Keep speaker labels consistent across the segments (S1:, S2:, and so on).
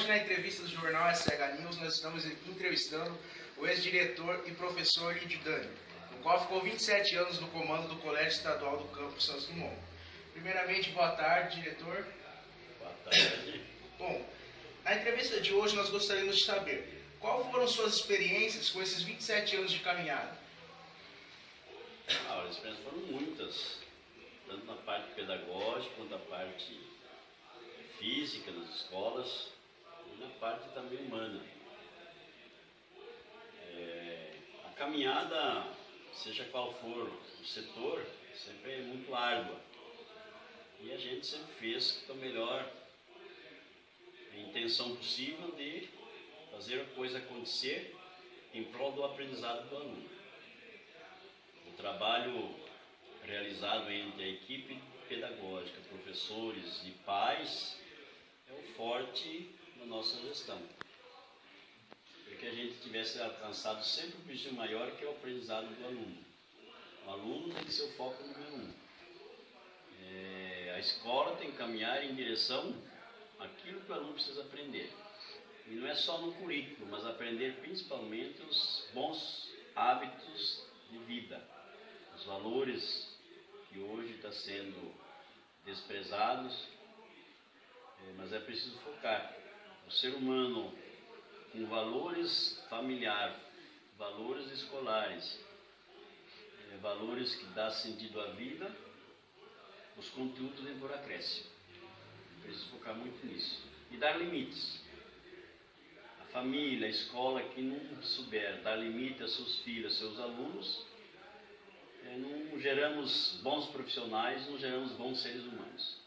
S1: Hoje, na entrevista do jornal SH News, nós estamos entrevistando o ex-diretor e professor Lídio Dani, o qual ficou 27 anos no comando do Colégio Estadual do Campo Santos Dumont. Primeiramente, boa tarde, diretor.
S2: Boa tarde.
S1: Bom, na entrevista de hoje nós gostaríamos de saber qual foram suas experiências com esses 27 anos de caminhada.
S2: As experiências foram muitas, tanto na parte pedagógica quanto na parte física nas escolas e na parte também humana. A caminhada, seja qual for o setor, sempre é muito árdua e a gente sempre fez com a melhor intenção possível de fazer a coisa acontecer em prol do aprendizado do aluno. O trabalho realizado entre a equipe pedagógica, professores e pais é o forte da nossa gestão. Para que a gente tivesse alcançado sempre o objetivo maior, que é o aprendizado do aluno. O aluno tem que ser o foco número 1. A escola tem que caminhar em direção àquilo que o aluno precisa aprender. E não é só no currículo, mas aprender principalmente os bons hábitos de vida, os valores que hoje estão sendo desprezados, mas é preciso focar. O ser humano com valores familiares, valores escolares, valores que dão sentido à vida, os conteúdos vêm por acréscimo. É preciso focar muito nisso. E dar limites. A família, a escola que não souber dar limite aos seus filhos, aos seus alunos, não geramos bons profissionais, não geramos bons seres humanos.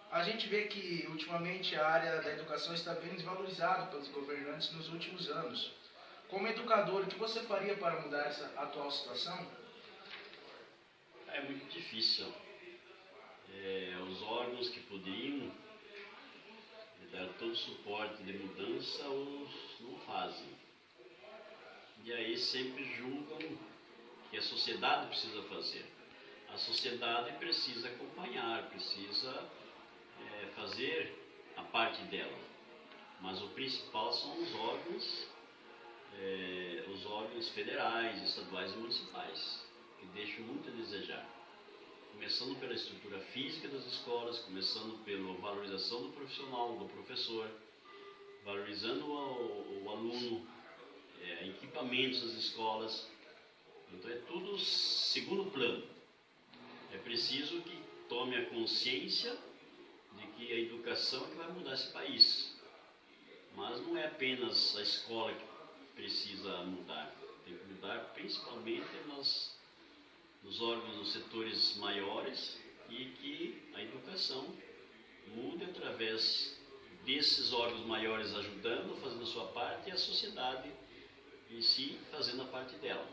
S1: A gente vê que, ultimamente, a área da educação está bem desvalorizada pelos governantes nos últimos anos. Como educador, o que você faria para mudar essa atual situação?
S2: É muito difícil. Os órgãos que poderiam dar todo o suporte de mudança, os não fazem. E aí sempre julgam que a sociedade precisa fazer. A sociedade precisa acompanhar, precisa fazer a parte dela. Mas o principal são os órgãos federais, estaduais e municipais, que deixam muito a desejar. Começando pela estrutura física das escolas, começando pela valorização do profissional, do professor, valorizando o aluno, equipamentos das escolas. Então é tudo segundo plano. É preciso que tome a consciência de que a educação é que vai mudar esse país. Mas não é apenas a escola que precisa mudar. Tem que mudar principalmente nos órgãos, nos setores maiores, e que a educação mude através desses órgãos maiores ajudando, fazendo a sua parte, e a sociedade em si fazendo a parte dela.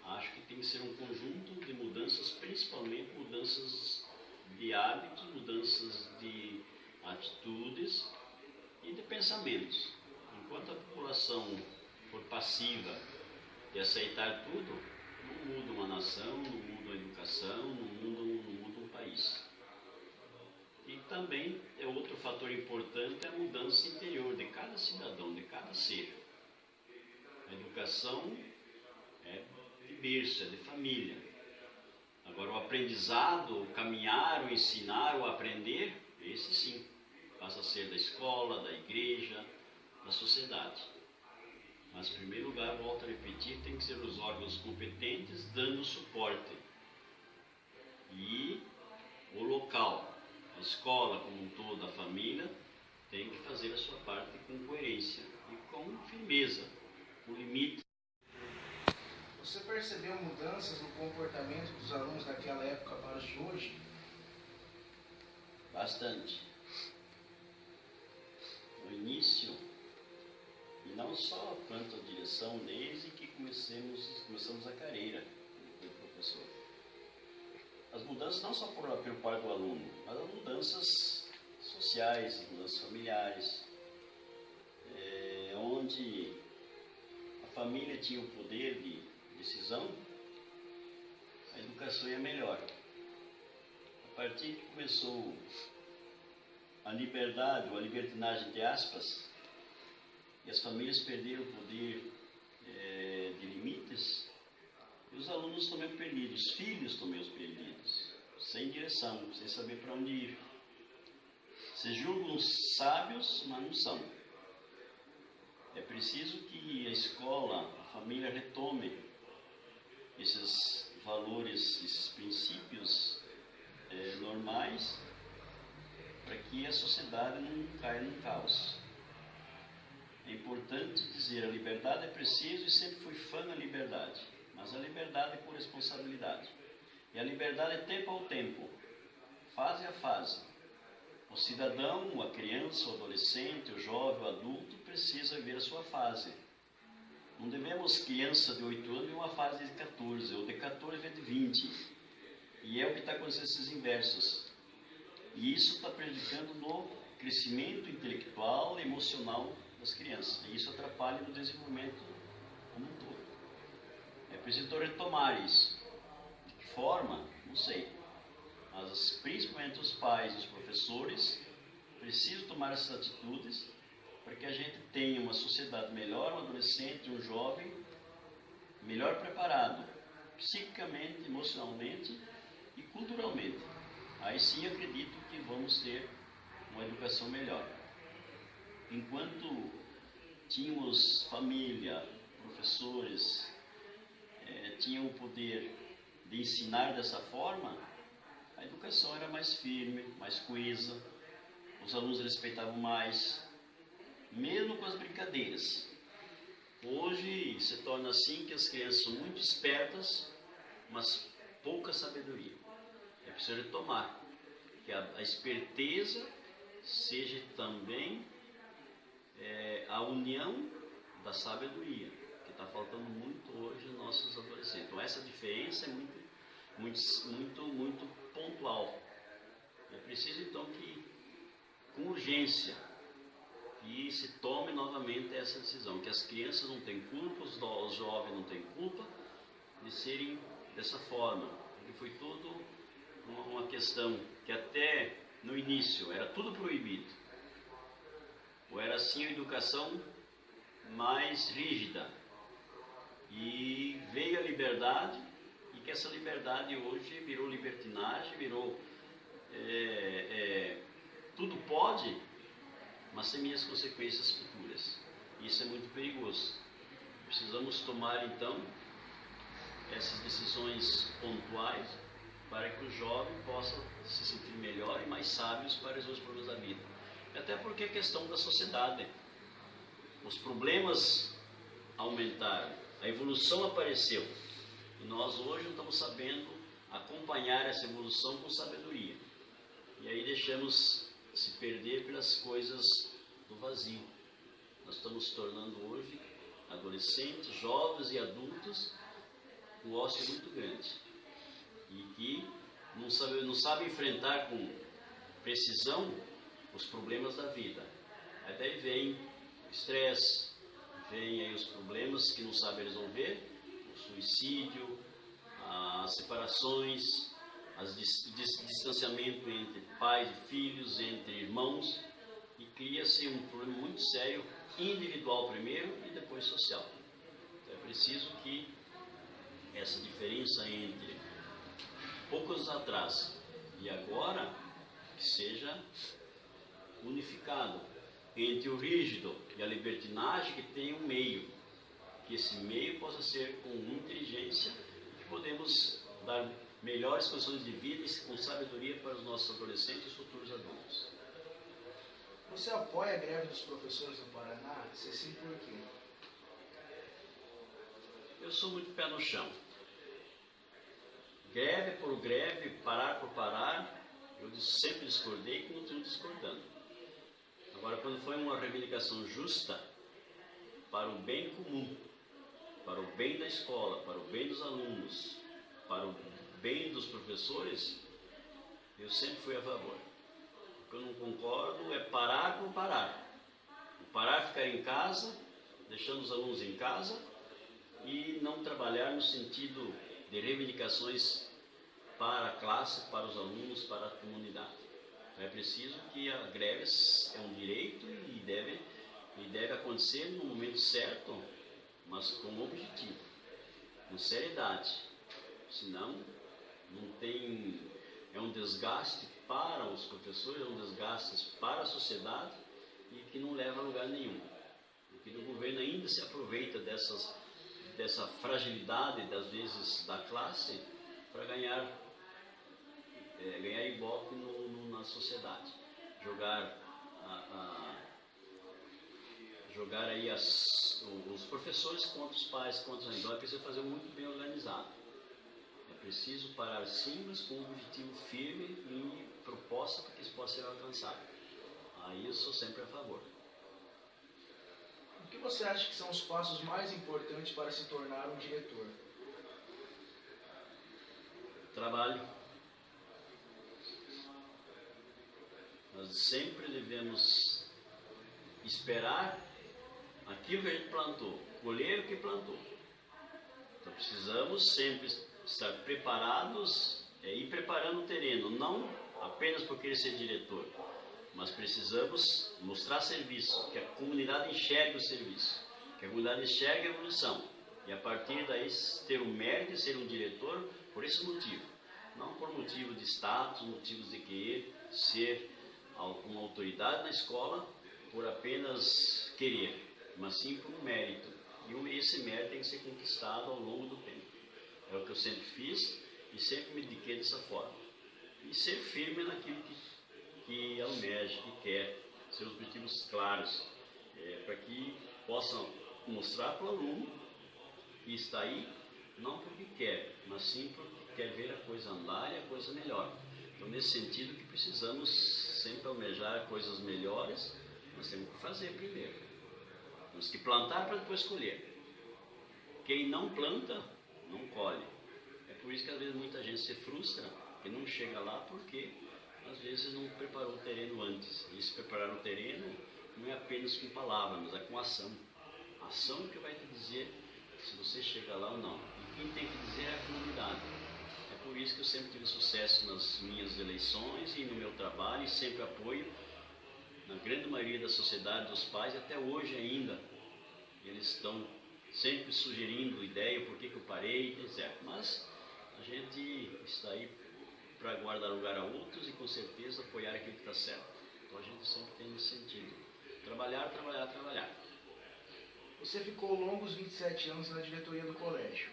S2: Acho que tem que ser um conjunto de mudanças, principalmente mudanças de hábitos, mudanças de atitudes e de pensamentos. Enquanto a população for passiva e aceitar tudo, não muda uma nação, não muda uma educação, não muda um país. E também outro fator importante é a mudança interior de cada cidadão, de cada ser. A educação é de berço, é de família. Agora o aprendizado, o caminhar, o ensinar, o aprender, esse sim, passa a ser da escola, da igreja, da sociedade. Mas em primeiro lugar, volto a repetir, tem que ser os órgãos competentes dando suporte. E o local, a escola como um todo, a família, tem que fazer a sua parte com coerência e com firmeza, com limite.
S1: Você percebeu mudanças no comportamento dos alunos daquela época para os de hoje?
S2: Bastante. No início, e não só quanto a direção, desde que começamos a carreira do professor. As mudanças não só pelo parte do aluno, mas as mudanças sociais, mudanças familiares, onde a família tinha o poder de decisão, a educação ia melhor. A partir que começou a liberdade, ou a libertinagem entre aspas, e as famílias perderam o poder de limites, e os alunos também perdidos, os filhos também os perdidos, sem direção, sem saber para onde ir. Se julgam sábios, mas não são. É preciso que a escola, a família retome esses valores, esses princípios normais, para que a sociedade não caia no caos. É importante dizer, a liberdade é preciso, e sempre fui fã da liberdade, mas a liberdade é por responsabilidade. E a liberdade é tempo ao tempo, fase a fase. O cidadão, a criança, o adolescente, o jovem, o adulto, precisa ver a sua fase. Não devemos criança de 8 anos em uma fase de 14, ou de 14 ver de 20. E é o que está acontecendo esses inversos. E isso está prejudicando no crescimento intelectual e emocional das crianças. E isso atrapalha no desenvolvimento como um todo. É preciso retomar isso. De que forma? Não sei. Mas principalmente os pais e os professores precisam tomar essas atitudes para que a gente tenha uma sociedade melhor, um adolescente, um jovem melhor preparado, psiquicamente, emocionalmente e culturalmente. Aí sim acredito que vamos ter uma educação melhor. Enquanto tínhamos família, professores, tinham o poder de ensinar dessa forma, a educação era mais firme, mais coesa, os alunos respeitavam mais, mesmo com as brincadeiras. Hoje se torna assim que as crianças são muito espertas, mas pouca sabedoria. É preciso retomar que a esperteza seja também a união da sabedoria, que está faltando muito hoje nos nossos adolescentes. Então essa diferença é muito pontual. É preciso então que, com urgência, que se tome novamente essa decisão, que as crianças não têm culpa, os jovens não têm culpa de serem dessa forma, porque foi tudo uma questão que até no início era tudo proibido, ou era assim a educação mais rígida, e veio a liberdade, e que essa liberdade hoje virou libertinagem, virou tudo pode, mas tem minhas consequências futuras. Isso é muito perigoso. Precisamos tomar então essas decisões pontuais para que o jovem possa se sentir melhor e mais sábios para resolver os problemas da vida. Até porque é questão da sociedade. Os problemas aumentaram, a evolução apareceu, e nós hoje não estamos sabendo acompanhar essa evolução com sabedoria. E aí deixamos se perder pelas coisas do vazio. Nós estamos se tornando hoje adolescentes, jovens e adultos com ócio muito grande, e que não sabe enfrentar com precisão os problemas da vida. Aí daí vem o estresse, vem aí os problemas que não sabem resolver, o suicídio, as separações, o distanciamento entre pais e filhos, entre irmãos, e cria-se um problema muito sério, individual primeiro e depois social. Então é preciso que essa diferença entre poucos anos atrás e agora que seja unificado entre o rígido e a libertinagem, que tem um meio, que esse meio possa ser com inteligência, que podemos dar melhores condições de vida e com sabedoria para os nossos adolescentes e futuros adultos.
S1: Você apoia a greve dos professores no Paraná? Se sim, por quê?
S2: Eu sou muito pé no chão. Greve por greve, parar por parar, eu sempre discordei e continuo discordando. Agora, quando foi uma reivindicação justa para o bem comum, para o bem da escola, para o bem dos alunos, para o bem dos professores, eu sempre fui a favor. O que eu não concordo é parar por parar. O parar ficar em casa, deixando os alunos em casa, e não trabalhar no sentido de reivindicações para a classe, para os alunos, para a comunidade. É preciso que a greve é um direito e deve acontecer no momento certo, mas com objetivo, com seriedade. Senão, não tem, é um desgaste para os professores, é um desgaste para a sociedade e que não leva a lugar nenhum. Porque o governo ainda se aproveita dessa fragilidade, das vezes, da classe para ganhar ibope na sociedade. Jogar aí os professores contra os pais, contra os então é preciso fazer muito bem organizado. É preciso parar sim, mas com um objetivo firme e proposta para que isso possa ser alcançado. Aí eu sou sempre a favor.
S1: O que você acha que são os passos mais importantes para se tornar um diretor?
S2: Trabalho. Nós sempre devemos esperar aquilo que a gente plantou, colher o que plantou. Então precisamos sempre estar preparados e preparando o terreno, não apenas por querer ser diretor, mas precisamos mostrar serviço, que a comunidade enxergue o serviço, que a comunidade enxergue a evolução, e a partir daí ter o mérito de ser um diretor por esse motivo, não por motivo de status, motivos de querer ser uma autoridade na escola por apenas querer, mas sim por um mérito, e esse mérito tem que ser conquistado ao longo do tempo. É o que eu sempre fiz e sempre me dediquei dessa forma, e ser firme naquilo que almeja, que quer, seus objetivos claros, para que possam mostrar para o aluno que está aí, não porque quer, mas sim porque quer ver a coisa andar e a coisa melhor. Então, nesse sentido que precisamos sempre almejar coisas melhores, nós temos que fazer primeiro. Temos que plantar para depois colher. Quem não planta, não colhe. É por isso que às vezes muita gente se frustra e não chega lá porque às vezes não preparou o terreno antes. E se preparar o terreno não é apenas com palavras, mas é com ação. A ação que vai te dizer se você chega lá ou não. E quem tem que dizer é a comunidade. É por isso que eu sempre tive sucesso nas minhas eleições e no meu trabalho, e sempre apoio na grande maioria da sociedade, dos pais, até hoje ainda. Eles estão sempre sugerindo ideia, por que eu parei, etc. Mas a gente está aí para guardar lugar a outros e com certeza apoiar aquilo que está certo. Então a gente sempre tem esse sentido. Trabalhar, trabalhar, trabalhar.
S1: Você ficou longos 27 anos na diretoria do colégio.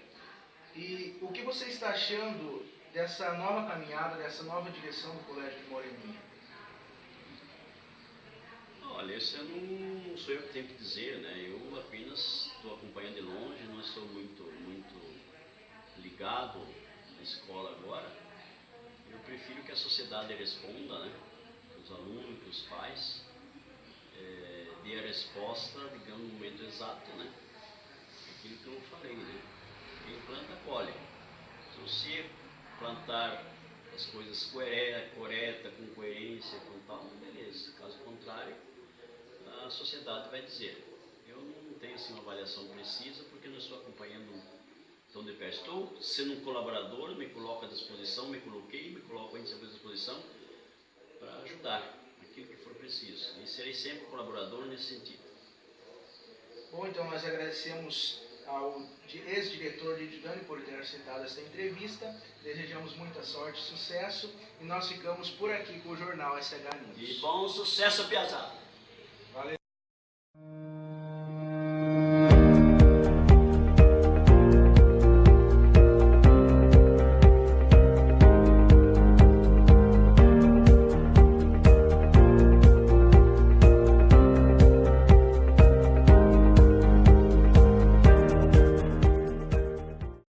S1: E o que você está achando dessa nova caminhada, dessa nova direção do Colégio de Moreninha?
S2: Olha, isso não sou eu que tenho que dizer, né? Eu apenas estou acompanhando de longe, não estou muito ligado na escola agora. Eu prefiro que a sociedade responda, né? Que os alunos, que os pais dê a resposta, digamos, no momento exato, né? Aquilo que eu falei, né? Quem planta, colhe. Então, se plantar as coisas correta, com coerência, com tal, beleza. Caso contrário, a sociedade vai dizer. Eu não tenho assim uma avaliação precisa, porque não estou acompanhando tão de perto. Estou sendo um colaborador, me coloco à disposição, me coloco à disposição para ajudar aquilo que for preciso. E serei sempre colaborador nesse sentido.
S1: Bom, então nós agradecemos ao ex-diretor Lídio Dani por ter aceitado esta entrevista. Desejamos muita sorte, sucesso, e nós ficamos por aqui com o jornal SH News.
S2: E bom sucesso, piazada!